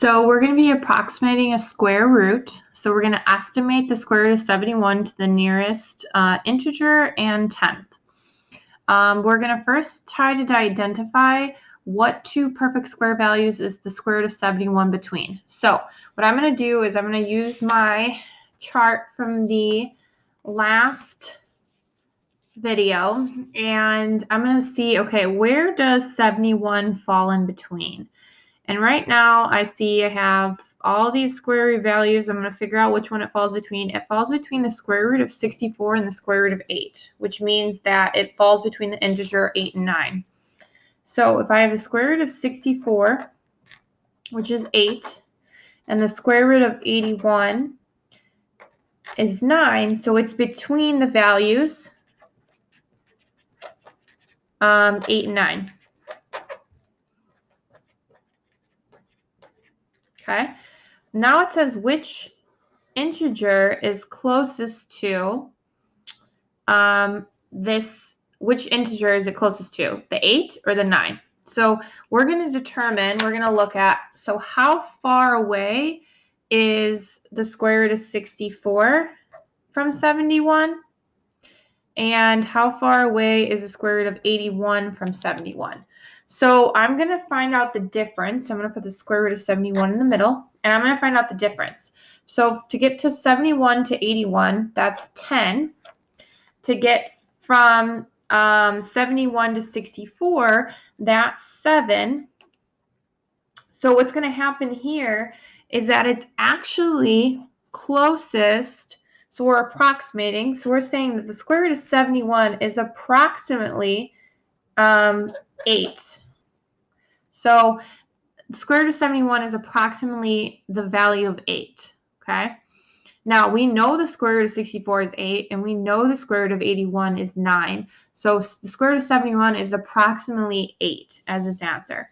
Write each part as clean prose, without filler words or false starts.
So we're going to be approximating a square root. So we're going to estimate the square root of 71 to the nearest integer and tenth. We're going to first try to identify what two perfect square values is the square root of 71 between. So what I'm going to do is I'm going to use my chart from the last video, and I'm going to see, okay, where does 71 fall in between? And right now I see I have all these square root values. I'm going to figure out which one it falls between. It falls between the square root of 64 and the square root of 8, which means that it falls between the integer 8 and 9. So if I have the square root of 64, which is 8, and the square root of 81 is 9, so it's between the values 8 and 9. Okay, now it says which integer is closest to which integer is it closest to, the 8 or the 9? So we're going to determine, we're going to look at, so how far away is the square root of 64 from 71? And how far away is the square root of 81 from 71? So I'm going to find out the difference. So I'm going to put the square root of 71 in the middle, and I'm going to find out the difference. So to get to 71 to 81, that's 10. To get from 71 to 64, that's 7. So what's going to happen here is that it's actually closest. So we're approximating. So we're saying that the square root of 71 is approximately 8. So the square root of 71 is approximately the value of 8. Okay. Now, we know the square root of 64 is 8, and we know the square root of 81 is 9. So the square root of 71 is approximately 8 as its answer.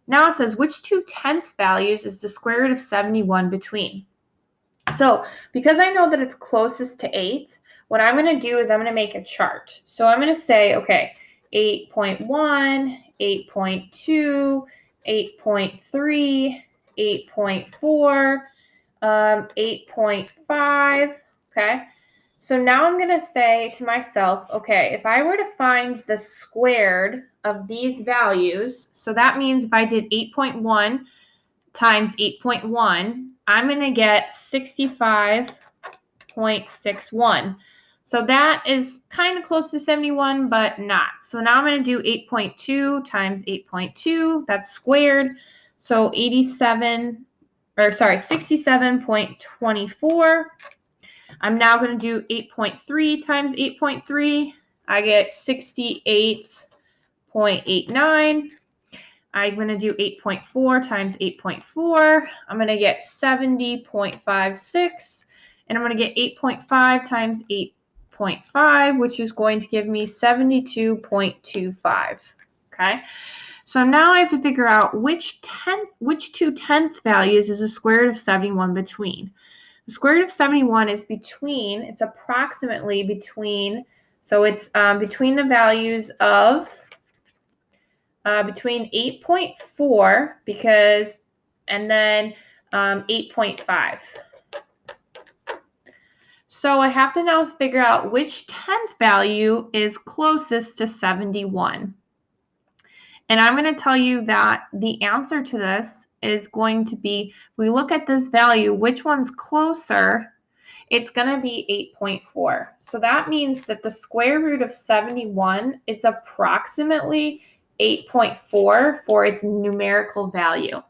Now it says, which two tenth values is the square root of 71 between? So because I know that it's closest to 8, what I'm going to do is I'm going to make a chart. So I'm going to say, okay, 8.1, 8.2, 8.3, 8.4, 8.5, okay? So now I'm going to say to myself, okay, if I were to find the squared of these values, so that means if I did 8.1 times 8.1, I'm going to get 65.61. So that is kind of close to 71, but not. So now I'm going to do 8.2 times 8.2, that's squared. So 67.24. I'm now going to do 8.3 times 8.3. I get 68.89. I'm going to do 8.4 times 8.4. I'm going to get 70.56. And I'm going to get 8.5 times 8.5, which is going to give me 72.25. Okay. So now I have to figure out which two tenth values is the square root of 71 between. The square root of 71 is between, it's approximately between, so it's between the values of, between 8.4 and then 8.5. So I have to now figure out which tenth value is closest to 71. And I'm going to tell you that the answer to this is going to be, we look at this value, which one's closer? It's going to be 8.4. So that means that the square root of 71 is approximately 8.4 for its numerical value.